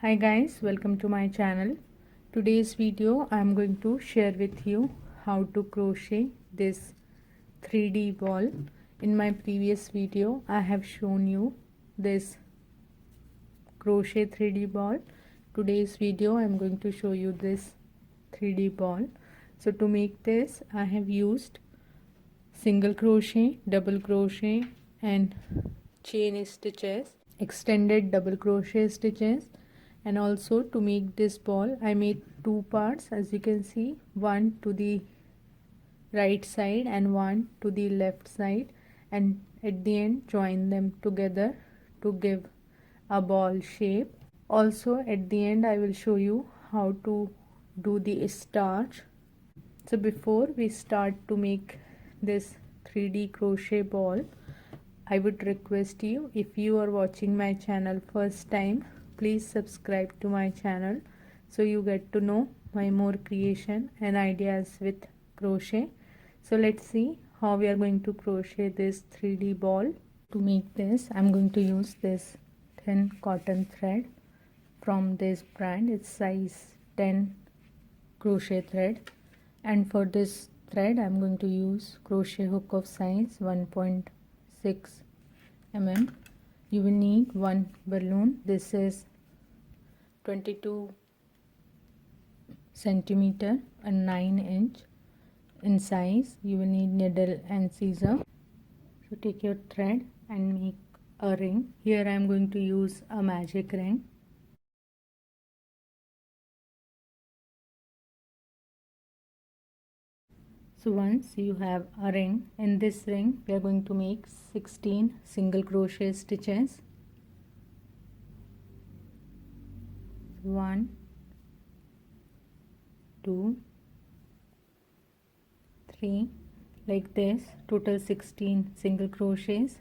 Hi guys, welcome to my channel. Today's video I am going to share with you how to crochet this 3D ball. In my previous video I have shown you this crochet 3D ball. Today's video I am going to show you this 3D ball. So to make this I have used single crochet, double crochet and chain stitches, extended double crochet stitches, and also to make this ball I made two parts, as you can see, one to the right side and one to the left side, and at the end join them together to give a ball shape. Also at the end I will show you how to do the starch. So before we start to make this 3D crochet ball, I would request you, if you are watching my channel first time, please subscribe to my channel so you get to know my more creation and ideas with crochet. So let's see how we are going to crochet this 3D ball. To make this I'm going to use this thin cotton thread from this brand. It's size 10 crochet thread, and for this thread I'm going to use crochet hook of size 1.6 mm. You will need one balloon. This is 22 centimeter and 9 inch in size. You will need needle and scissor. So take your thread and make a ring. Here I am going to use a magic ring. So once you have a ring, in this ring we are going to make 16 single crochet stitches. 1, 2, 3, like this, total 16 single crochets.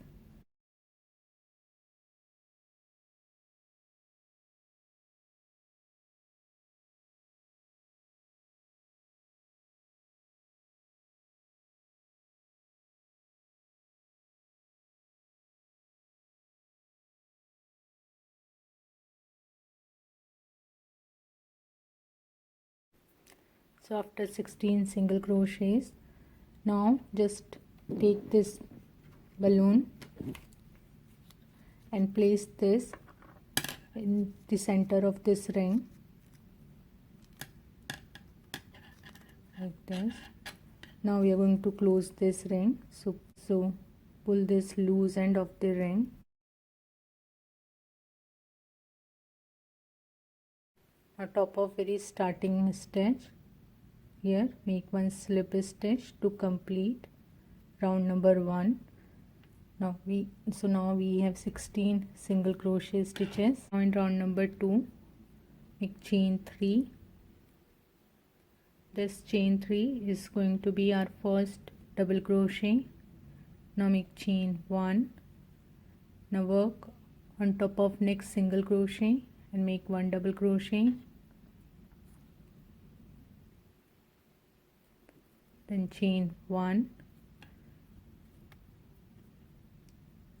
So after 16 single crochets, now just take this balloon and place this in the center of this ring, like this. Now we are going to close this ring. So pull this loose end of the ring. Now top of very starting stitch, here make one slip stitch to complete round number 1. Now we have 16 single crochet stitches. Now in round number 2 make chain 3. This chain 3 is going to be our first double crochet. Now make chain 1. Now work on top of next single crochet and make one double crochet, then chain 1,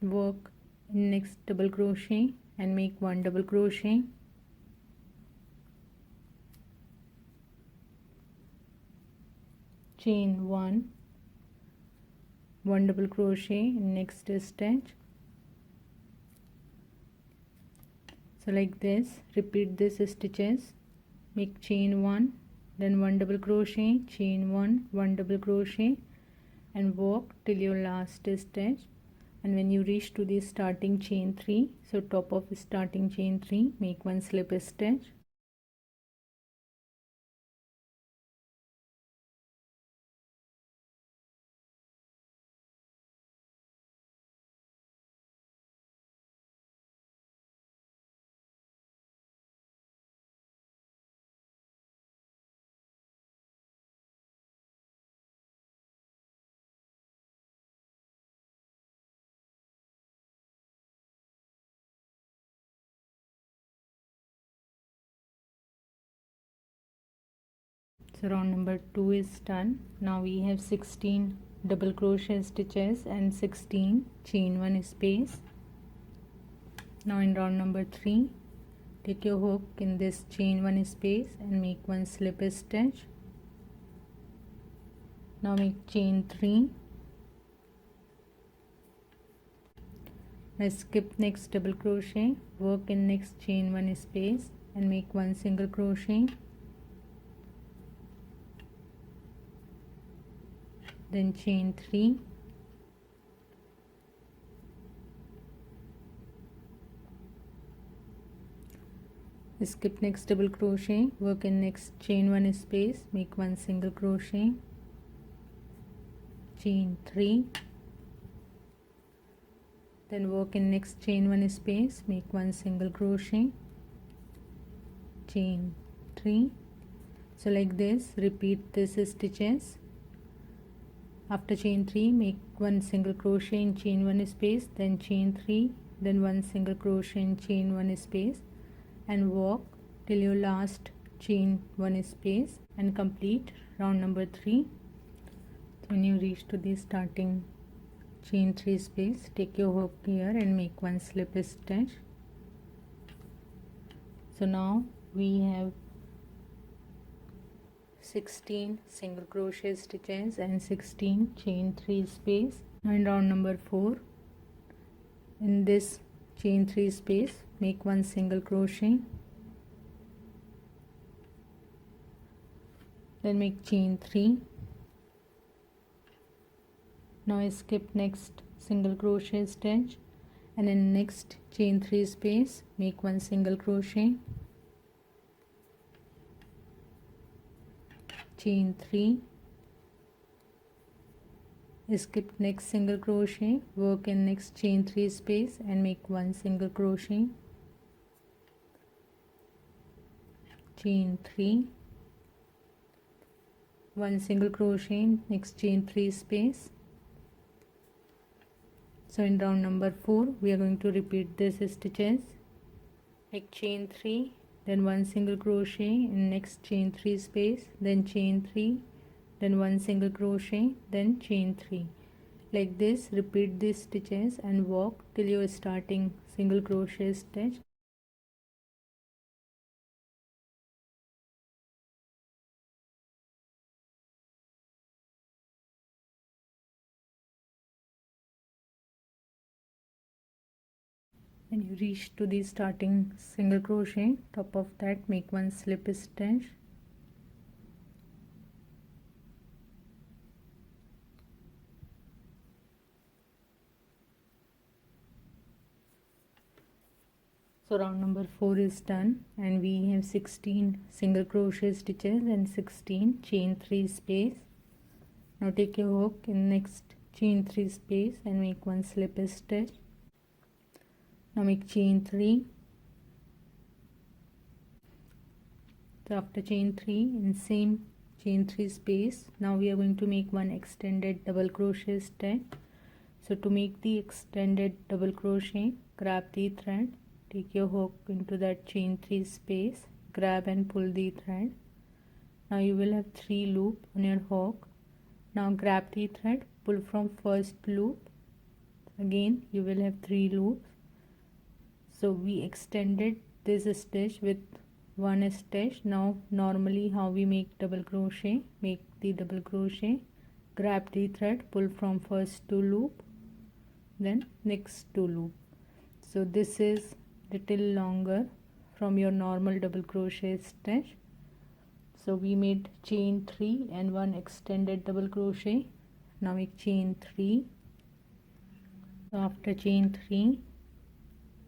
work in next double crochet and make one double crochet, chain 1, one double crochet in next stitch. So like this, repeat this stitches, make chain 1, then one double crochet, chain 1, one double crochet, and work till your last stitch. And when you reach to the starting chain 3, so top of starting chain 3, make one slip stitch. So round number 2 is done. Now we have 16 double crochet stitches and 16 chain 1 space. Now in round number 3 take your hook in this chain one space and make one slip stitch. Now make chain 3. Now skip next double crochet, work in next chain one space and make one single crochet, then chain 3, skip next double crochet, work in next chain one space, make one single crochet, chain 3, then work in next chain one space, make one single crochet, chain 3. So like this, repeat this stitches. After chain 3, make one single crochet in chain one space, then chain 3, then one single crochet in chain one space, and walk till your last chain one space and complete round number 3. When you reach to the starting chain 3 space, take your hook here and make one slip stitch. So now we have 16 single crochet stitches and 16 chain 3 space. Now in round number 4, in this chain 3 space, make one single crochet, then make chain 3. Now skip next single crochet stitch and in next chain 3 space, make one single crochet, chain 3, skip next single crochet, work in next chain 3 space and make one single crochet, chain 3, one single crochet, next chain 3 space. So in round number 4, we are going to repeat this stitches. Make chain 3, then one single crochet in next chain 3 space, then chain 3, then one single crochet, then chain 3. Like this, repeat these stitches and walk till you are starting single crochet stitch. When you reach to the starting single crochet, top of that make one slip stitch. So round number 4 is done and we have 16 single crochet stitches and 16 chain 3 space. Now take your hook in next chain 3 space and make one slip stitch. Now make chain 3. So after chain 3, in same chain 3 space, now we are going to make one extended double crochet stitch. So to make the extended double crochet, grab the thread, take your hook into that chain 3 space, grab and pull the thread. Now you will have 3 loops on your hook. Now grab the thread, pull from first loop, again you will have 3 loops. So we extended this stitch with one stitch. Now normally how we make double crochet, make the double crochet, grab the thread, pull from first 2 loop, then next 2 loop. So this is little longer from your normal double crochet stitch. So we made chain 3 and one extended double crochet. Now make chain 3. So after chain 3,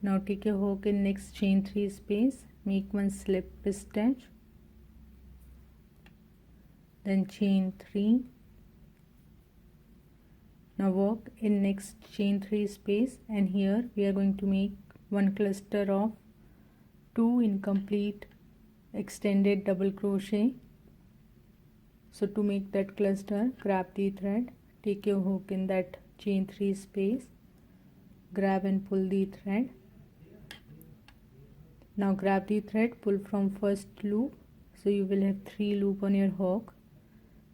now take your hook in next chain 3 space, make one slip stitch, then chain 3. Now work in next chain 3 space and here we are going to make one cluster of 2 incomplete extended double crochet. So to make that cluster, grab the thread, take your hook in that chain 3 space, grab and pull the thread. Now grab the thread, pull from first loop, so you will have 3 loop on your hook.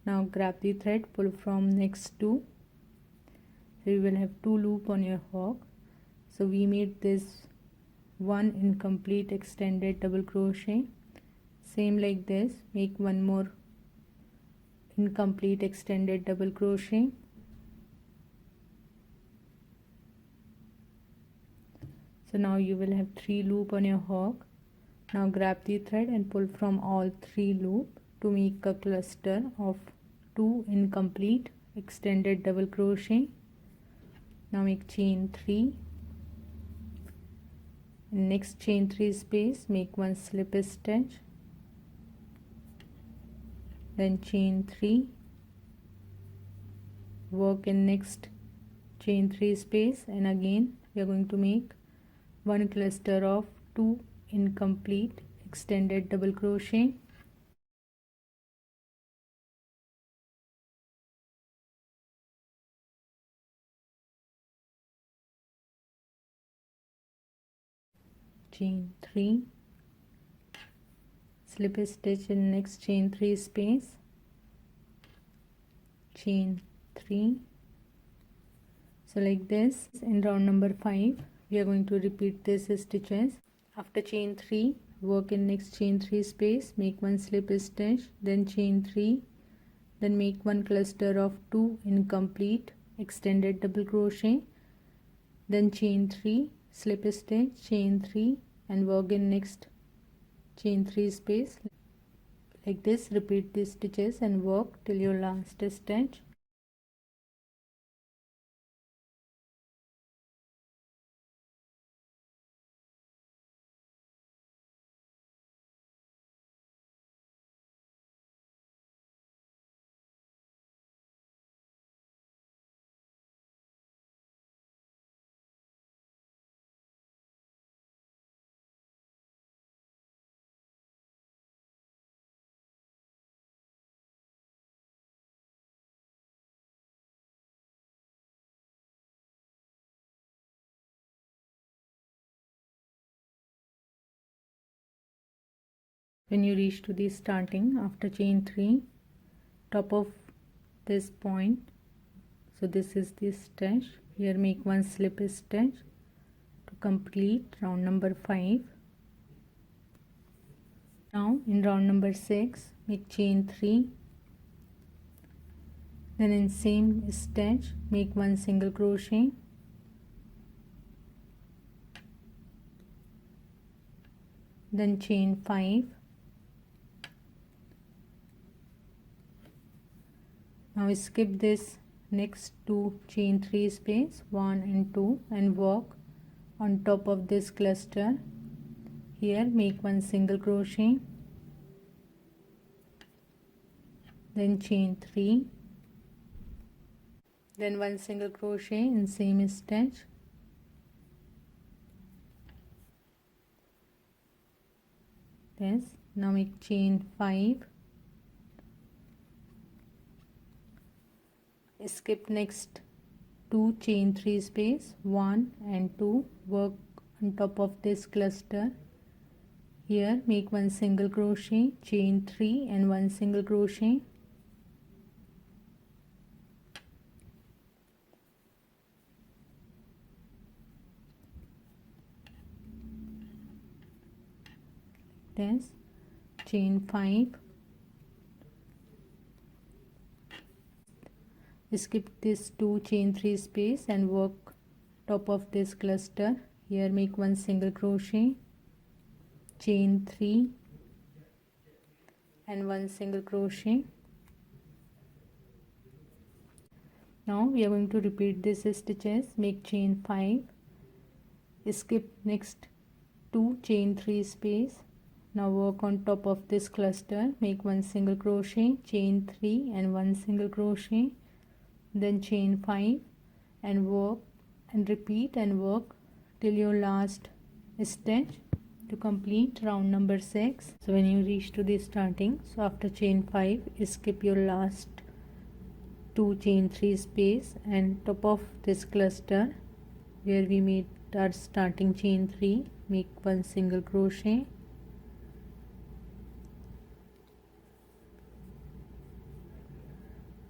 Now grab the thread, pull from next 2, so you will have 2 loop on your hook. So we made this one incomplete extended double crochet. Same like this, make one more incomplete extended double crochet. So now you will have 3 loops on your hook. Now grab the thread and pull from all 3 loops to make a cluster of 2 incomplete extended double crochet. Now make chain 3. In next chain 3 space, make one slip stitch, then chain 3, work in next chain 3 space, and again we are going to make one cluster of 2 incomplete extended double crochet. Chain 3, slip a stitch in next chain 3 space, chain 3. So like this, in round number 5 we are going to repeat these stitches. After chain 3, work in next chain 3 space, make one slip stitch, then chain 3, then make one cluster of 2 incomplete extended double crochet, then chain 3, slip stitch, chain 3, and work in next chain 3 space. Like this, repeat these stitches and work till your last stitch. When you reach to the starting after chain 3, top of this point, so this is the stitch, here make one slip stitch to complete round number 5. Now in round number 6, make chain 3, then in same stitch make one single crochet, then chain 5. Now skip this next 2 chain 3 space, 1 and 2, and work on top of this cluster. Here make one single crochet, then chain 3, then one single crochet in same stitch, this. Now make chain 5, skip next 2 chain 3 space, 1 and 2, work on top of this cluster. Here make one single crochet, chain 3 and one single crochet, this, chain 5, skip this 2 chain 3 space and work top of this cluster. Here make one single crochet, chain 3 and one single crochet. Now we are going to repeat these stitches. Make chain 5, skip next 2 chain 3 space. Now work on top of this cluster, make one single crochet, chain 3 and one single crochet, then chain 5, and work and repeat and work till your last stitch to complete round number 6. So when you reach to the starting, so after chain 5, skip your last 2 chain 3 space and top of this cluster where we made our starting chain 3, make one single crochet,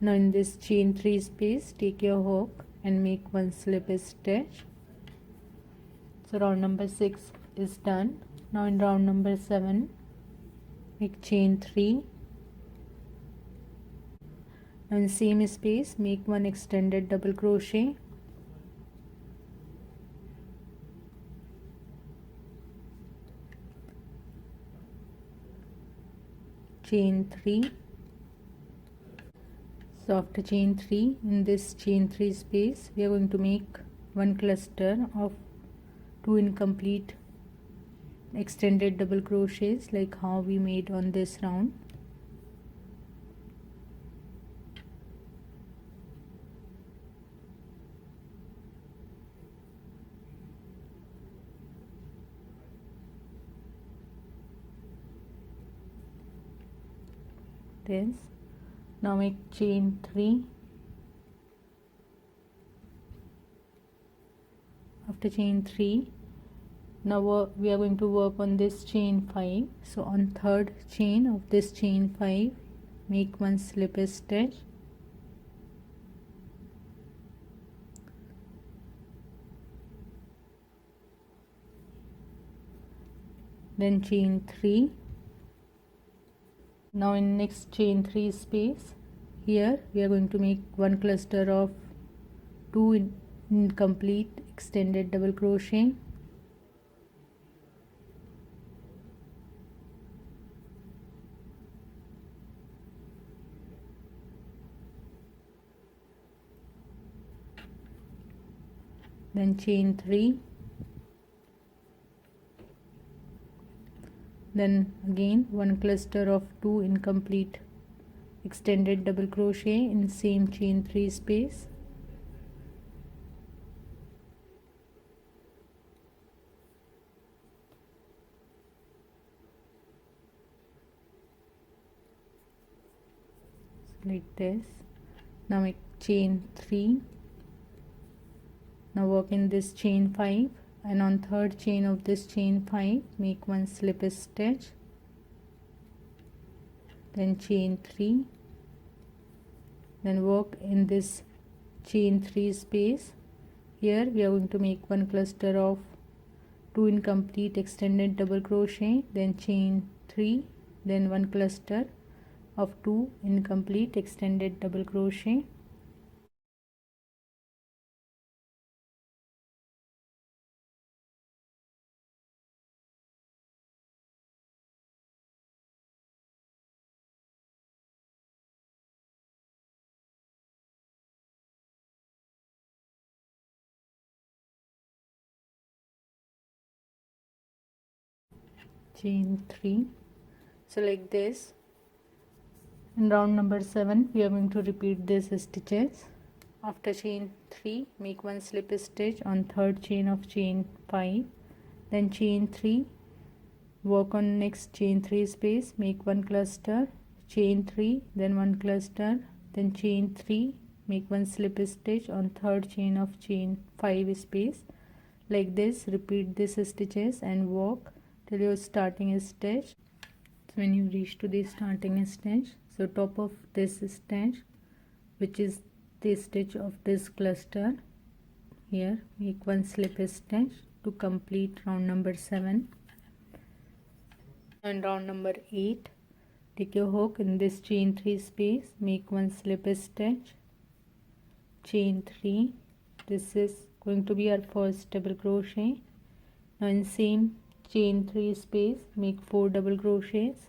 now in this chain 3 space take your hook and make one slip stitch. So round number 6 is done. Now in round number 7, make chain 3. Now in same space, make one extended double crochet, chain 3. So after chain 3, in this chain 3 space, we are going to make one cluster of 2 incomplete extended double crochets like how we made on this round. This. Now make chain 3. After chain 3, now we are going to work on this chain 5. So on third chain of this chain 5, make one slip stitch, then chain 3. Now in next chain 3 space, here we are going to make one cluster of 2 incomplete extended double crochet, then chain 3, then again one cluster of 2 incomplete extended double crochet in same chain 3 space, like this. Now make chain 3. Now work in this chain 5, and on third chain of this chain 5, make one slip stitch, then chain 3, then work in this chain 3 space. Here we are going to make one cluster of 2 incomplete extended double crochet, then chain 3, then one cluster of 2 incomplete extended double crochet, chain 3. So like this. In round number 7, we are going to repeat these stitches. After chain 3, make one slip stitch on third chain of chain 5, then chain 3, work on next chain 3 space, make one cluster, chain 3, then one cluster, then chain 3, make one slip stitch on third chain of chain 5 space. Like this, repeat these stitches and walk till your starting stitch. So when you reach to the starting stitch, so top of this stitch, which is the stitch of this cluster, here make one slip stitch to complete round number 7. And round number 8, take your hook in this chain 3 space, make one slip stitch, chain 3. This is going to be our first double crochet. Now in same chain 3 space, make 4 double crochets,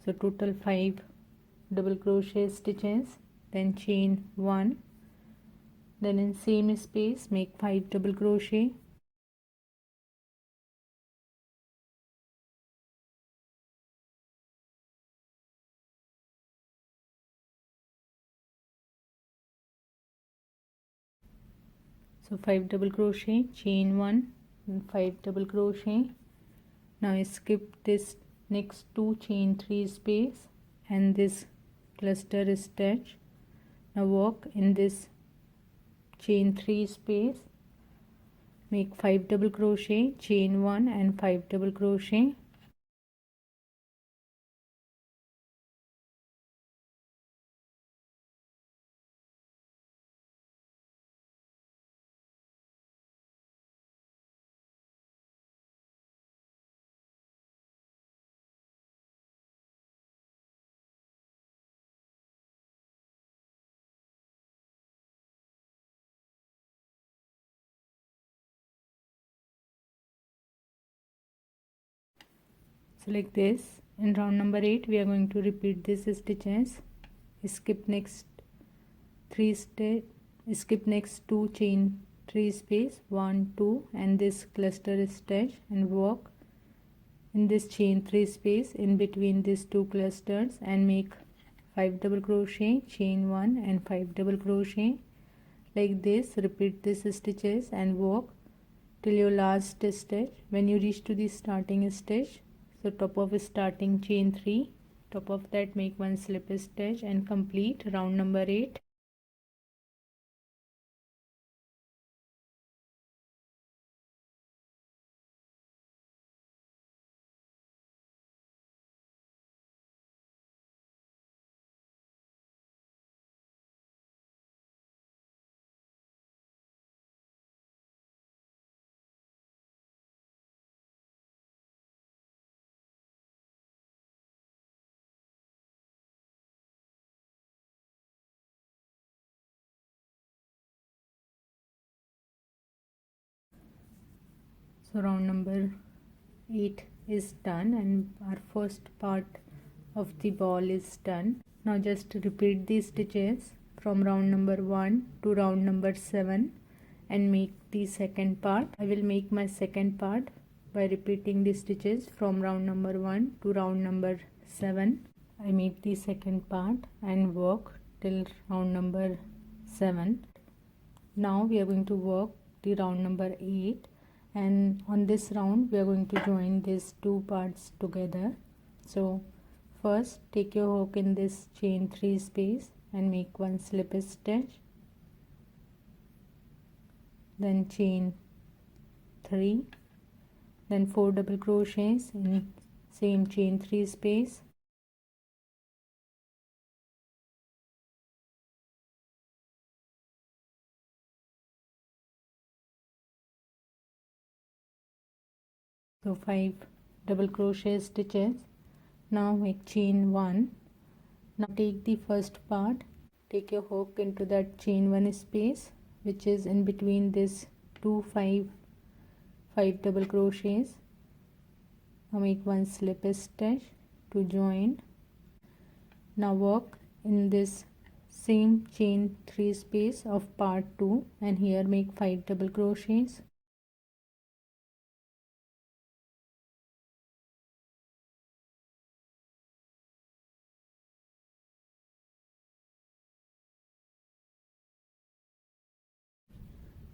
so total 5 double crochet stitches, then chain 1, then in same space make 5 double crochet, so 5 double crochet, chain 1 and 5 double crochet. Now skip this next 2 chain 3 space and this cluster stitch. Now walk in this chain 3 space, make 5 double crochet, chain 1 and 5 double crochet. So like this, in round number 8 we are going to repeat this stitches. Skip next 3 stitch, skip next 2 chain 3 space 1 2 and this cluster stitch, and work in this chain 3 space in between these two clusters and make 5 double crochet, chain 1 and 5 double crochet. Like this, repeat this stitches and work till your last stitch. When you reach to the starting stitch, so top of starting chain 3, top of that make one slip stitch and complete round number 8. So round number 8 is done and our first part of the ball is done. Now just repeat these stitches from round number 1 to round number 7 and make the second part. I will make my second part by repeating the stitches from round number 1 to round number 7. I make the second part and work till round number 7. Now we are going to work the round number 8, and on this round we are going to join these two parts together. So first take your hook in this chain 3 space and make one slip stitch, then chain 3, then 4 double crochets in same chain 3 space, so 5 double crochet stitches. Now make chain 1. Now take the first part, take your hook into that chain 1 space which is in between this 2 5 double crochets. Now make one slip stitch to join. Now work in this same chain 3 space of part 2 and here make 5 double crochets.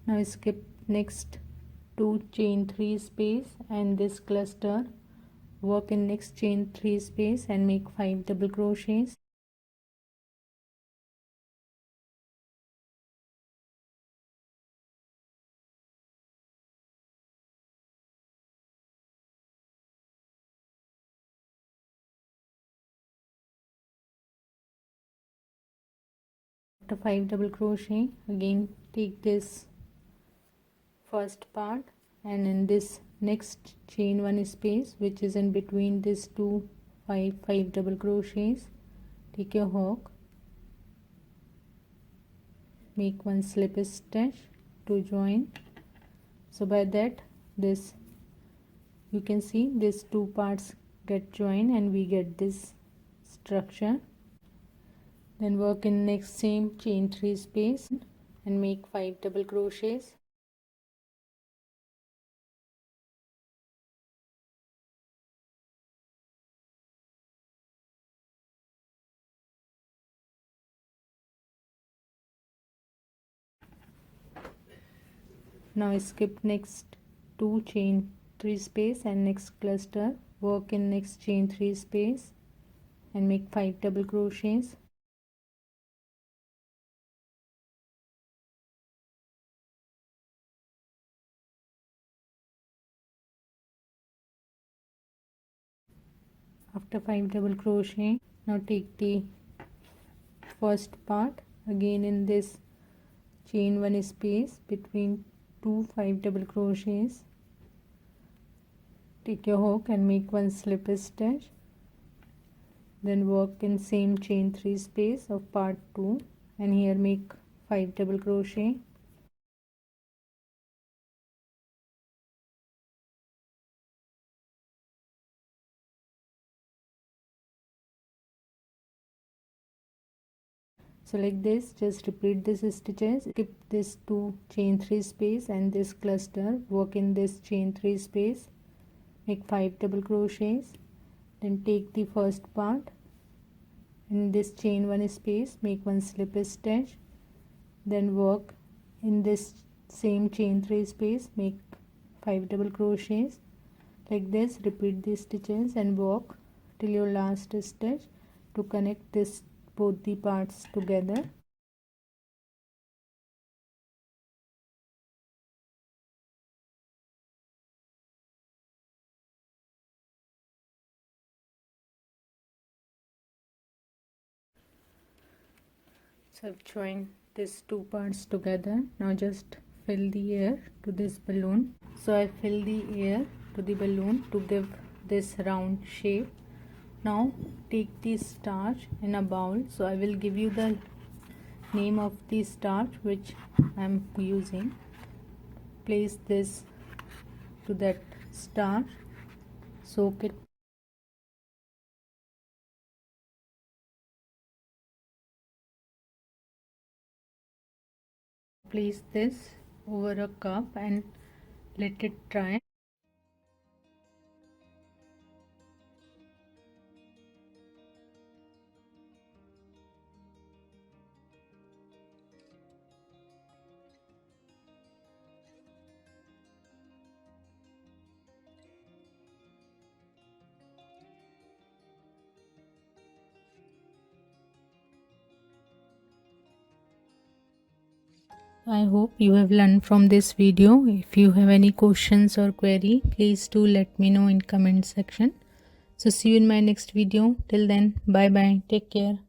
Now skip next 2 chain 3 space and this cluster, work in next chain 3 space and make 5 double crochets. After 5 double crochet, again take this first part and in this next chain 1 space which is in between these two 5 double crochets, take your hook, make one slip stitch to join. So by that this, you can see these two parts get joined and we get this structure. Then work in next same chain 3 space and make 5 double crochets. Now skip next 2 chain 3 space and next cluster, work in next chain 3 space and make 5 double crochets. After 5 double crochet, now take the first part. Again in this chain 1 space between 2 5 double crochets, take your hook and make 1 slip stitch, then work in same chain 3 space of part 2 and here make 5 double crochet. So like this, just repeat this stitches, skip this 2 chain 3 space and this cluster, work in this chain 3 space, make 5 double crochets, then take the first part, in this chain 1 space make 1 slip stitch, then work in this same chain 3 space, make 5 double crochets. Like this, repeat these stitches and work till your last stitch to connect this both the parts together. So I've joined these two parts together. Now just fill the air to this balloon. So I fill the air to the balloon to give this round shape. Now take the starch in a bowl. So I will give you the name of the starch which I am using. Place this to that starch, soak it. Place this over a cup and let it dry. I hope you have learned from this video. If you have any questions or query, please do let me know in comment section. So see you in my next video. Till then, bye bye. Take care.